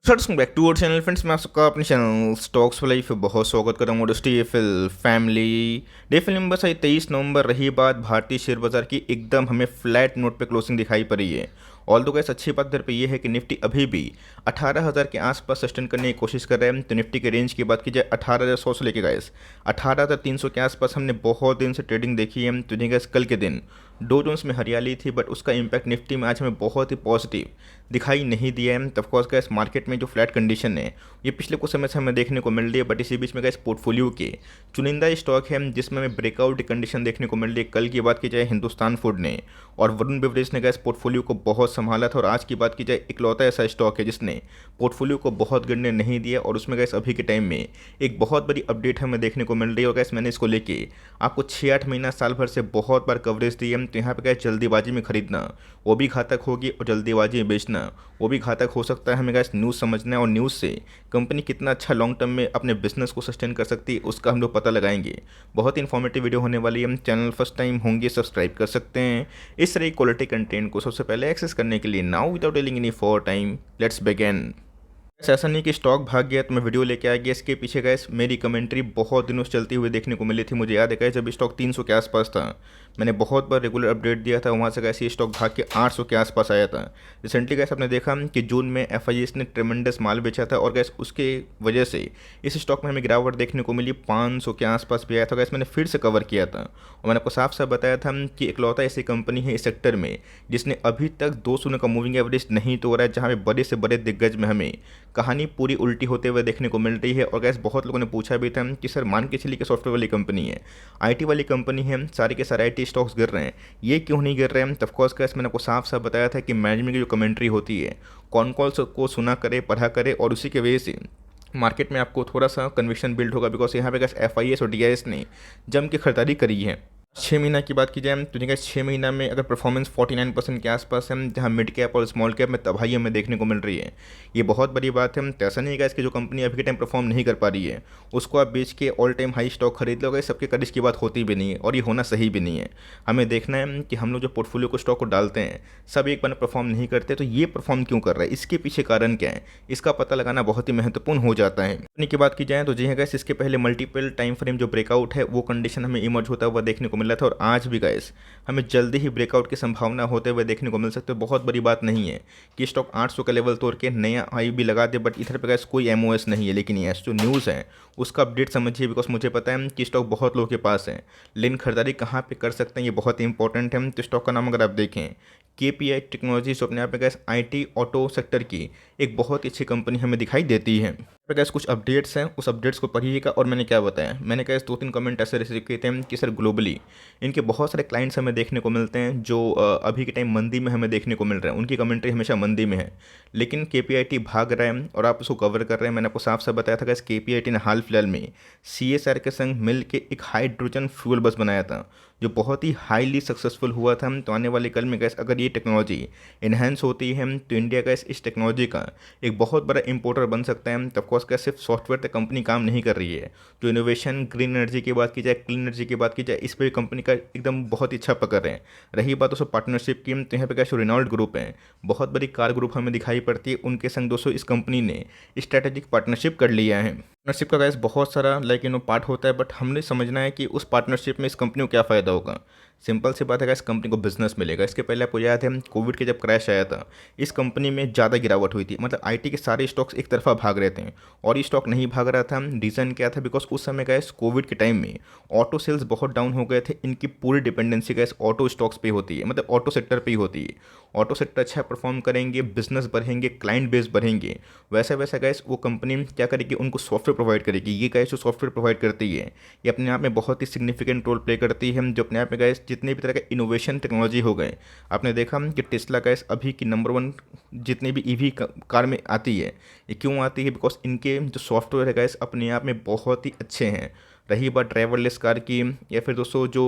Welcome back to our channel friends. मैं आप सबका अपने चैनल स्टॉक्स फॉर लाइफ बहुत स्वागत कर रहा हूँ। डीएफएल फैमिली डीएफएल नंबर सही 23 नवंबर। रही बात भारतीय शेयर बाजार की, एकदम हमें फ्लैट नोट पे क्लोजिंग दिखाई पड़ी है। ऑल दो गैस अच्छी बात इधर पे ये है कि निफ्टी अभी भी 18,000 के आसपास सस्टेन करने की कोशिश कर रहे हैं। तो निफ्टी के रेंज की बात की जाए 18,100 से लेके गैस 18,300 के आसपास हमने बहुत दिन से ट्रेडिंग देखी है। तो गैस कल के दिन डो जोन्स में हरियाली थी, बट उसका इम्पैक्ट निफ्टी में आज हमें बहुत ही पॉजिटिव दिखाई नहीं दिया है। ऑफ कोर्स गैस मार्केट में जो फ्लैट कंडीशन है ये पिछले कुछ समय से हमें देखने को मिल रही है, बट इसी बीच में गैस पोर्टफोलियो के चुनिंदा स्टॉक है जिसमें हमें ब्रेकआउट कंडीशन देखने को मिल रही है। कल की बात की जाए हिंदुस्तान फूड ने और वरुण बेवरेज ने गैस पोर्टफोलियो को बहुत संभाला था, और आज की बात की जाए इकलौता ऐसा स्टॉक है जिसने पोर्टफोलियो को बहुत गिरने नहीं दिया, और उसमें गैस अभी के टाइम में एक बहुत बड़ी अपडेट हमें देखने को मिल रही है। और गैस मैंने इसको लेके आपको 6-8 महीना साल भर से बहुत बार कवरेज दी है। तो यहाँ पे गैस जल्दीबाजी में खरीदना वो भी घातक होगी, और जल्दीबाजी में बेचना वो भी घातक हो सकता है। हमें गैस न्यूज़ समझना है, और न्यूज़ से कंपनी कितना अच्छा लॉन्ग टर्म में अपने बिजनेस को सस्टेन कर सकती है उसका हम लोग पता लगाएंगे। बहुत इन्फॉर्मेटिव वीडियो होने वाली है। चैनल फर्स्ट टाइम होंगे सब्सक्राइब कर सकते हैं इस तरह की क्वालिटी कंटेंट को सबसे पहले एक्सेस करने के लिए। Now without telling any for time, let's begin. ऐसा नहीं कि स्टॉक भाग गया तो मैं वीडियो लेके आ गया। इसके पीछे गैस मेरी कमेंट्री बहुत दिनों से चलती हुई देखने को मिली थी। मुझे याद है गैस जब स्टॉक 300 के आसपास था, मैंने बहुत बार रेगुलर अपडेट दिया था। वहाँ से गैस ये स्टॉक भाग के 800 के आसपास आया था। रिसेंटली गैस आपने देखा कि जून में एफआईएस ने ट्रेमेंडस माल बेचा था, और गैस उसके वजह से इस स्टॉक में हमें गिरावट देखने को मिली। 500 के आसपास भी आया था। गैस मैंने फिर से कवर किया था, और मैंने आपको साफ साफ बताया था कि इकलौता ऐसी कंपनी है इस सेक्टर में जिसने अभी तक 200 का मूविंग एवरेज नहीं तोड़ा है, जहाँ पे बड़े से बड़े दिग्गज में हमें कहानी पूरी उल्टी होते हुए देखने को मिल रही है। और गैस बहुत लोगों ने पूछा भी था कि सर मान के चलिए कि सॉफ्टवेयर वाली कंपनी है, आईटी वाली कंपनी है, सारे के सारे आईटी स्टॉक्स गिर रहे हैं, ये क्यों नहीं गिर रहे हैं? तो ऑफकोर्स गैस मैंने आपको साफ साफ बताया था कि मैनेजमेंट की जो कमेंट्री होती है, कौन कॉल्स को सुना करे, पढ़ा करे, और उसी के वजह से मार्केट में आपको थोड़ा सा कन्विक्शन बिल्ड होगा। बिकॉज यहाँ पे गैस एफआईएस और डीआईएस ने जम के खरीदारी करी है। 6 महीना की बात की जाए तो गैस 6 महीना में अगर परफॉर्मेंस 49% के आसपास है, जहाँ मिड कैप और स्मॉल कैप में तबाही हमें देखने को मिल रही है, ये बहुत बड़ी बात है। तो ऐसा नहीं है कि जो कंपनी अभी के टाइम परफॉर्म नहीं कर पा रही है उसको आप बेच के ऑल टाइम हाई स्टॉक खरीद लोगे, सबके करिश की बात होती भी नहीं है, और ये होना सही भी नहीं है। हमें देखना है कि हम लोग जो पोर्टफोलियो को स्टॉक को डालते हैं सब एक बार परफॉर्म नहीं करते, तो ये परफॉर्म क्यों कर रहा है, इसके पीछे कारण क्या है, इसका पता लगाना बहुत ही महत्वपूर्ण हो जाता है। कंपनी की बात की जाए तो जी है गैस, इसके पहले मल्टीपल टाइम फ्रेम जो ब्रेकआउट है वो कंडीशन हमें इमर्ज होता हुआ देखने को मिला था, और आज भी गैस हमें जल्दी ही ब्रेकआउट की संभावना होते हुए देखने को मिल सकते हैं। बहुत बड़ी बात नहीं है कि स्टॉक 800 का लेवल तोड़ के नया हाई भी लगा दे, बट इधर पे गैस कोई एमओएस नहीं है। लेकिन ये जो न्यूज़ है उसका अपडेट समझिए, बिकॉज मुझे पता है कि स्टॉक बहुत लोगों के पास है, लेकिन खरीदारी कहाँ पे कर सकते हैं ये बहुत इंपॉर्टेंट है। तो स्टॉक का नाम अगर आप देखें केपीआई टेक्नोलॉजी, जो अपने आप में गैस आईटी ऑटो सेक्टर की एक बहुत ही अच्छी कंपनी हमें दिखाई देती है। पर गैस कुछ अपडेट्स हैं, उस अपडेट्स को पढ़िएगा। और मैंने क्या बताया, मैंने गैस 2-3 कमेंट ऐसे रिसीव किए थे कि सर ग्लोबली इनके बहुत सारे क्लाइंट्स हमें देखने को मिलते हैं जो अभी के टाइम मंदी में हमें देखने को मिल रहे हैं, उनकी कमेंट्री हमेशा मंदी में है, लेकिन केपीआईटी भाग रहा है और आप उसको कवर कर रहे हैं। मैंने आपको साफ साफ बताया था गैस केपीआईटी ने हाल फिलहाल में सीएसआर के संग मिल के एक हाइड्रोजन फ्यूल बस बनाया था जो बहुत ही हाईली सक्सेसफुल हुआ था। तो आने वाले कल में गैस अगर ये टेक्नोलॉजी इन्हेंस होती है तो इंडिया गैस इस टेक्नोलॉजी का एक बहुत बड़ा इंपोर्टर बन सकता है। तो ऑफकोर्स क्या सिर्फ सॉफ्टवेयर तक कंपनी काम नहीं कर रही है, जो इनोवेशन ग्रीन एनर्जी की बात की जाए, क्लीन एनर्जी की बात की जाए, इस पर कंपनी का एकदम बहुत ही अच्छा पकड़ है। रही बात दोस्तों पार्टनरशिप की, तो यहाँ पे क्या रिनॉल्ट ग्रुप है, बहुत बड़ी कार ग्रुप हमें दिखाई पड़ती है, उनके संग दोस्तों इस कंपनी ने स्ट्रैटेजिक पार्टनरशिप कर लिया है। पार्टनरशिप का गैस बहुत सारा पार्ट होता है, बट हमने समझना है कि उस पार्टनरशिप में इस कंपनी को क्या फ़ायदा होगा। सिंपल सी बात है गैस, कंपनी को बिजनेस मिलेगा। इसके पहले आपको याद है कोविड के जब क्रैश आया था इस कंपनी में ज़्यादा गिरावट हुई थी, मतलब आईटी के सारे स्टॉक्स एक तरफा भाग रहे थे और ये स्टॉक नहीं भाग रहा था। रीज़न क्या था, बिकॉज उस समय गैस कोविड के टाइम में ऑटो सेल्स बहुत डाउन हो गए थे। इनकी पूरी डिपेंडेंसी गैस ऑटो स्टॉक्स पे होती है, मतलब ऑटो सेक्टर पे ही होती है। ऑटो सेक्टर अच्छा परफॉर्म करेंगे, बिजनेस बढ़ेंगे, क्लाइंट बेस बढ़ेंगे, वैसा वैसा गैस वो कंपनी क्या करेगी, उनको सॉफ्टवेयर प्रोवाइड करेगी। ये गैस जो सॉफ्टवेयर प्रोवाइड करती है ये अपने आप में बहुत ही सिग्निफिकेंट रोल प्ले करती है, जो अपने आप में गैस जितने भी तरह के इनोवेशन टेक्नोलॉजी हो गए। आपने देखा कि टेस्ला गैस अभी की नंबर 1 जितने भी ईवी कार में आती है, ये क्यों आती है, बिकॉज इनके जो सॉफ्टवेयर है गैस अपने आप में बहुत ही अच्छे हैं। रही बात ड्राइवरलेस कार की या फिर दोस्तों जो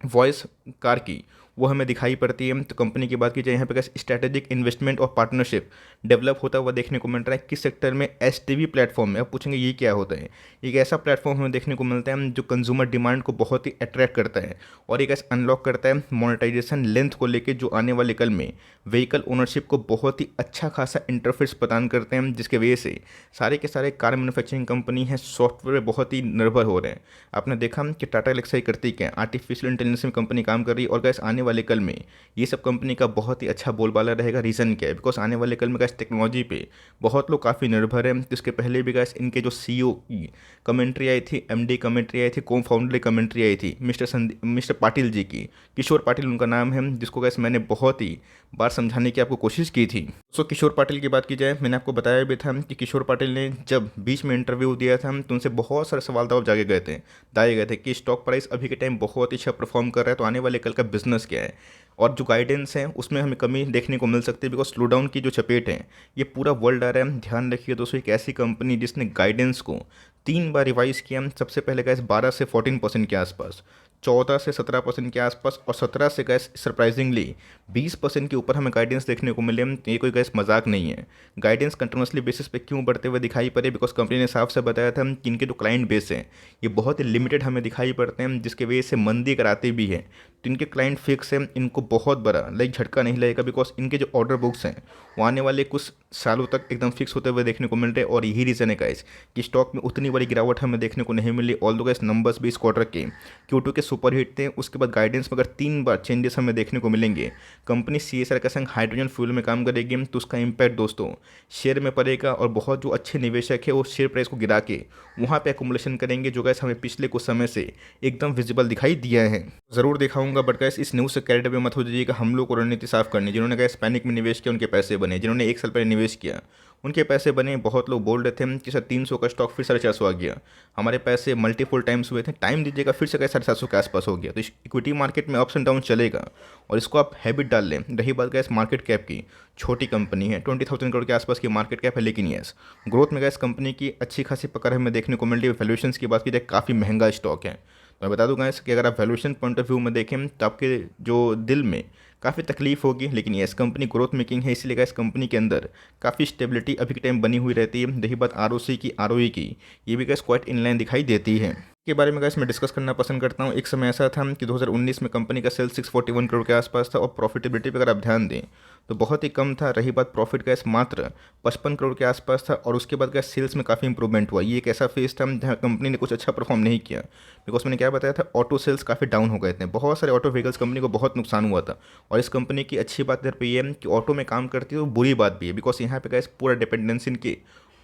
वॉइस कार की, वो हमें दिखाई पड़ती है। तो कंपनी की बात की जाए यहाँ पे कैसे स्ट्रैटेजिक इन्वेस्टमेंट और पार्टनरशिप डेवलप होता हुआ देखने को मिल रहा है किस सेक्टर में, एसटीवी प्लेटफॉर्म है। अब पूछेंगे ये क्या होता है। एक ऐसा प्लेटफॉर्म हमें देखने को मिलता है जो कंज्यूमर डिमांड को बहुत ही अट्रैक्ट करता है और एक ऐसा अनलॉक करता है मोनेटाइजेशन लेंथ को लेकर, जो आने वाले कल में व्हीकल ओनरशिप को बहुत ही अच्छा खासा इंटरफेस प्रदान करते हैं, जिसके वजह से सारे के सारे कार मैन्युफैक्चरिंग कंपनी है सॉफ्टवेयर पे बहुत ही निर्भर हो रहे हैं। आपने देखा कि टाटा एलेक्सा ही करती क्या है, आर्टिफिशियल इंटेलिजेंस में कंपनी काम कर रही है। और गैस आने वाले कल में ये सब कंपनी का बहुत ही अच्छा बोलबाला रहेगा। रीज़न क्या है, बिकॉज आने वाले कल में गैस टेक्नोलॉजी पे बहुत लोग काफ़ी निर्भर हैं। तो इसके पहले भी गैस इनके जो सीईओ की कमेंट्री आई थी, एमडी कमेंट्री आई थी, को फाउंडर कमेंट्री आई थी मिस्टर पाटिल जी की, किशोर पाटिल उनका नाम है, जिसको गैस मैंने बहुत ही बार समझाने की आपको कोशिश की थी। सो किशोर पाटिल की बात की जाए, मैंने आपको बताया भी था कि किशोर पाटिल ने जब बीच में इंटरव्यू दिया था तो उनसे बहुत सारे सवाल जवाब दाए गए थे कि स्टॉक प्राइस अभी के टाइम बहुत ही अच्छा परफॉर्म कर रहा है, तो आने वाले कल का बिजनेस क्या है और जो गाइडेंस है उसमें हमें कमी देखने को मिल सकती है, बिकॉज स्लो डाउन की जो चपेट है ये पूरा वर्ल्ड आ रहा है। ध्यान रखिए दोस्तों, एक ऐसी कंपनी जिसने गाइडेंस को 3 बार रिवाइज किया। सबसे पहले गैस 12 से 14% के आसपास, 14 से 17% के आसपास और 17 से गैस सरप्राइजिंगली 20% के ऊपर हमें गाइडेंस देखने को मिले। ये कोई गैस मजाक नहीं है। गाइडेंस कंटिन्यूसली बेसिस पे क्यों बढ़ते हुए दिखाई पड़े, बिकॉज कंपनी ने साफ से बताया था कि इनके जो क्लाइंट बेस है ये बहुत ही लिमिटेड हमें दिखाई पड़ते हैं, जिसके वजह से मंदी कराते भी हैं। तो इनके क्लाइंट फिक्स है, इनको बहुत बड़ा झटका नहीं लगेगा, बिकॉज इनके जो ऑर्डर बुक्स हैं वो आने वाले कुछ सालों तक एकदम फिक्स होते हुए देखने को मिल रहे हैं। और यही रीज़न है गाइस कि स्टॉक में उतनी बड़ी गिरावट हमें देखने को नहीं मिली। ऑल दो गाइस नंबर्स भी इस क्वार्टर के Q2 के सुपर हिट थे। उसके बाद गाइडेंस में अगर 3 बार चेंजेस हमें देखने को मिलेंगे, कंपनी CSR के संग हाइड्रोजन फ्यूल में काम करेगी, तो उसका इम्पैक्ट दोस्तों शेयर में पड़ेगा और बहुत जो अच्छे निवेशक है वो शेयर प्राइस को गिरा के वहाँ पे एकुमुलेशन करेंगे, जो गैस हमें पिछले कुछ समय से एकदम विजिबल दिखाई दिया है। ज़रूर दिखाऊंगा, बट गैस इस न्यूज़ से कैरेट अवे मत हो जाइएगा। हम लोग को रणनीति साफ करनी, जिन्होंने गैस पैनिक में निवेश किया उनके पैसे बने, जिन्होंने 1 साल पहले निवेश किया उनके पैसे बने। बहुत लोग बोल रहे थे कि सर 300 का स्टॉक फिर 450 आ गया, हमारे पैसे मल्टीपल टाइम्स हुए थे, टाइम दीजिएगा, फिर से गए 750 के आसपास हो गया। तो इक्विटी मार्केट में अप्स एंड डाउन चलेगा और इसको आप हैबिट डाल लें। रही बात गैस मार्केट कैप की, छोटी कंपनी है, 20,000 करोड़ के आसपास की मार्केट कैप है, लेकिन यस ग्रोथ में गैस कंपनी की अच्छी खासी पकड़ हमें देखने को मिल रही है। वैल्यूएशंस की बात की जाए काफ़ी महंगा स्टॉक है। तो मैं बता दूंगा कि अगर आप वैल्यूएशन पॉइंट ऑफ व्यू में देखें तो आपके जो दिल में काफ़ी तकलीफ होगी, लेकिन यस कंपनी ग्रोथ मेकिंग है, इसलिए गैस कंपनी के अंदर काफ़ी स्टेबिलिटी अभी के टाइम बनी हुई रहती है। रही बात ROC की, ROE की, ये भी गैस क्वाइट इनलाइन दिखाई देती है। के बारे में गैस मैं डिस्कस करना पसंद करता हूँ। एक समय ऐसा था कि 2019 में कंपनी का सेल 641 करोड़ के आसपास था और प्रॉफिटेबिलिटी पर अगर आप ध्यान दें तो बहुत ही कम था। रही बात प्रॉफिट गैस मात्र 55 करोड़ के आसपास था और उसके बाद गैस सेल्स में काफ़ी इंप्रूवमेंट हुआ। ये एक ऐसा फेज था जहाँ कंपनी ने कुछ अच्छा परफॉर्म नहीं किया, बिकॉज मैंने क्या बताया था, ऑटो सेल्स काफ़ी डाउन हो गए थे, बहुत सारे ऑटो व्हीकल्स कंपनी को बहुत नुकसान हुआ था। और इस कंपनी की अच्छी बात इधर पे ये है कि ऑटो में काम करती है, तो बुरी बात भी है, बिकॉज यहाँ पे गैस पूरा डिपेंडेंसी इनकी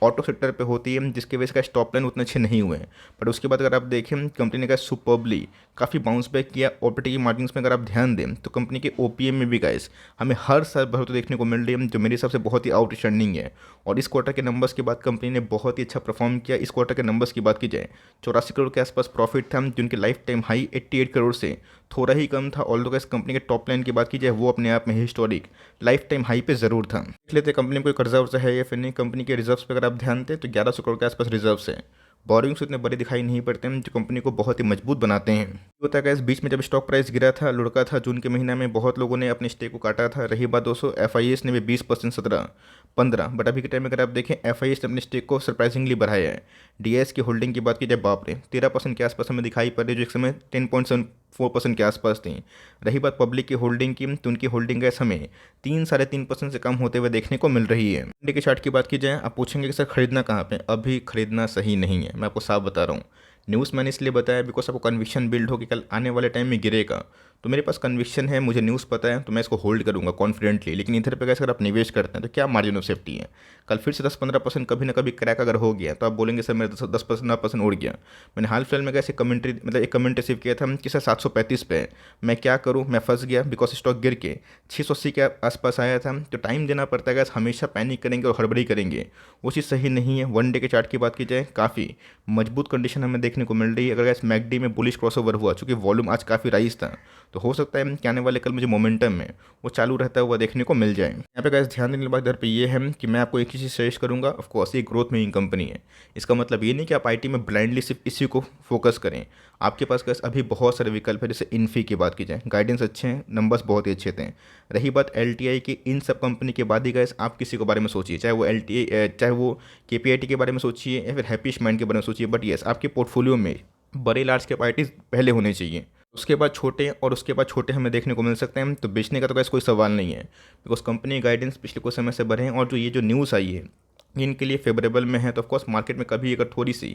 ऑटो सेक्टर पे होती है, जिसकी वजह से का टॉप लाइन उतने अच्छे नहीं हुए हैं। बट उसके बाद अगर आप देखें कंपनी ने का सुपरबली काफ़ी बाउंस बैक किया। ऑपरेटिंग मार्जिन्स में अगर आप ध्यान दें तो कंपनी के OPM में भी गाइस हमें हर साल बढ़ोतरी देखने को मिल रही है, जो मेरे हिसाब से बहुत ही आउटस्टैंडिंग है। और इस क्वार्टर के नंबर्स के बाद कंपनी ने बहुत ही अच्छा परफॉर्म किया। इस क्वार्टर के नंबर्स की बात की जाए 84 करोड़ के आसपास प्रॉफिट था, जिनके लाइफ टाइम हाई 88 करोड़ से थोड़ा ही कम था। ऑल दो इस कंपनी के टॉप लाइन की बात की जाए वो अपने आप में हिस्टोरिक लाइफ टाइम हाई पे ज़रूर था। देख लेते कंपनी में कोई कर्जा वर्जा है या फिर नहीं। कंपनी के रिजर्व्स पे अगर आप ध्यान दें तो 1100 करोड़ के आसपास रिजर्व्स है। बोरिंग्स उतने बड़े दिखाई नहीं पड़ते हैं, जो कंपनी को बहुत ही मजबूत बनाते हैं। होता है इस बीच में जब स्टॉक प्राइस गिरा था, लुढ़का था, जून के महीना में बहुत लोगों ने अपने स्टेक को काटा था। रही बात दोस्तों FIS ने भी 20%, 17, 15, बट अभी के टाइम में अगर आप देखें FIS ने अपने स्टेक को सरप्राइजिंगली बढ़ाया है। DIS की होल्डिंग की बात की जाए, बाप रे 13% के आसपास हमें दिखाई पड़ रही है, जो एक समय 10.74% के आसपास थी। रही बात पब्लिक की होल्डिंग की, तो उनकी होल्डिंग गैस हमें 3-3.5% से कम होते हुए देखने को मिल रही है। इंडिया के चार्ट की बात की जाए, आप पूछेंगे कि सर खरीदना कहाँ पे, अभी खरीदना सही नहीं है। मैं आपको साफ बता रहा हूँ। न्यूज़ मैंने इसलिए बताया बिकॉज आपको कन्विक्शन बिल्ड हो कि कल आने वाले टाइम में गिरेगा। तो मेरे पास कन्विक्शन है, मुझे न्यूज़ पता है, तो मैं इसको होल्ड करूंगा कॉन्फिडेंटली। लेकिन इधर पे अगर आप निवेश करते हैं तो क्या मार्जिन ऑफ सेफ्टी है। कल फिर से 10-15% कभी ना कभी क्रैक अगर हो गया तो आप बोलेंगे सर मेरा 10% उड़ गया। मैंने हाल फिलहाल में कैसे कमेंट्री मतलब एक कमेंट रिसीव किया था कि सर 735 पे है, मैं क्या करूँ, मैं फंस गया, बिकॉज स्टॉक गिर के 680 के आसपास आया था। तो टाइम देना पड़ता है गैस, हमेशा पैनिक करेंगे और हड़बड़ी करेंगे, वो चीज़ सही नहीं है। 1 डे के चार्ट की बात की जाए काफ़ी मजबूत कंडीशन हमें देखने को मिल रही है। अगर गैस मैकडी में बुलिश क्रॉसओवर हुआ, चूँकि वॉल्यूम आज काफ़ी राइज था, तो हो सकता है कि आने वाले कल में जो मोमेंटम है वो चालू रहता हुआ देखने को मिल जाए। यहाँ पे गाइस ध्यान देने की बात इधर पे ये है कि मैं आपको एक ही चीज़ सजेस्ट करूँगा, ऑफकोर्स ये ग्रोथ मेकिंग कंपनी है। इसका मतलब ये नहीं कि आप आईटी में ब्लाइंडली सिर्फ इसी को फोकस करें। आपके पास गाइस अभी बहुत सारे विकल्प है, जैसे इन्फी की बात की जाए, गाइडेंस अच्छे हैं, नंबर्स बहुत ही अच्छे थे। रही बात एलटीआई की, इन सब कंपनी के बाद ही गाइस आप किसी के बारे में सोचिए, चाहे वो एलटीआई, चाहे वो केपीआईटी के बारे में सोचिए या फिर हैप्पीस्ट माइंड के बारे में सोचिए। बट येस, आपके पोर्टफोलियो में बड़े लार्ज कैपेसिटीज पहले होने चाहिए, उसके बाद छोटे, और उसके बाद छोटे हमें देखने को मिल सकते हैं। तो बेचने का तो गाइस कोई सवाल नहीं है, बिकॉज कंपनी गाइडेंस पिछले कुछ समय से बढ़े हैं, और जो ये जो न्यूज़ आई है इनके लिए फेवरेबल में है। तो ऑफकोर्स मार्केट में कभी अगर थोड़ी सी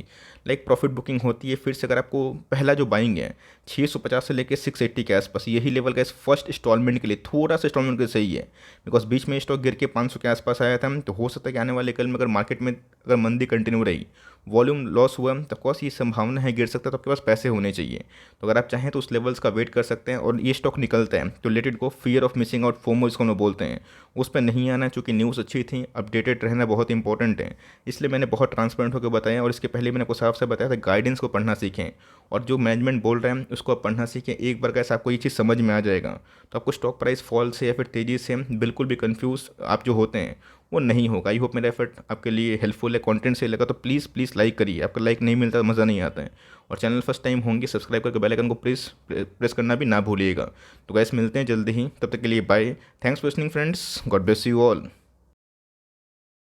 प्रॉफिट बुकिंग होती है, फिर से अगर आपको पहला जो बाइंग है 650 से लेकर 680 के आसपास, यही लेवल का फर्स्ट इंस्टॉलमेंट के लिए, थोड़ा सा इंस्टॉलमेंट के लिए सही है। बिकॉज बीच में स्टॉक गिर के 500 के आसपास आया था। तो हो सकता है कि आने वाले कल में अगर मार्केट में अगर मंदी कंटिन्यू रही, वॉल्यूम लॉस हुआ, तो ऑफकोर्स ये संभावना है गिर सकता है। तो आपके पास पैसे होने चाहिए। तो अगर आप चाहें तो उस लेवल्स का वेट कर सकते हैं, और ये स्टॉक निकलता है तो let it go, fear of missing out, FOMO जिसको हम बोलते हैं, उस पर नहीं आना। चूँकि न्यूज़ अच्छी थी, अपडेटेड रहना बहुत इंपॉर्टेंट है, इसलिए मैंने बहुत ट्रांसपेरेंट होकर बताया। और इसके पहले मैंने आपको साफ से बताया था, गाइडेंस को पढ़ना सीखें, और जो मैनेजमेंट बोल रहे हैं उसको आप पढ़ना सीखें। एक बार कैसे आपको ये चीज़ समझ में आ जाएगा, तो आपको स्टॉक प्राइस फॉल से या फिर तेज़ी से बिल्कुल भी कंफ्यूज आप जो होते हैं वो नहीं होगा। आई होप मेरा एफर्ट आपके लिए हेल्पफुल है, कंटेंट से लगा तो प्लीज़ लाइक करिए। आपका लाइक नहीं मिलता तो मज़ा नहीं आता है। और चैनल फर्स्ट टाइम होंगे, सब्सक्राइब करके बेल आइकन को प्रेस करना भी ना भूलिएगा। तो गाइस मिलते हैं जल्दी ही, तब तक के लिए bye. Thanks for listening friends, God bless you all.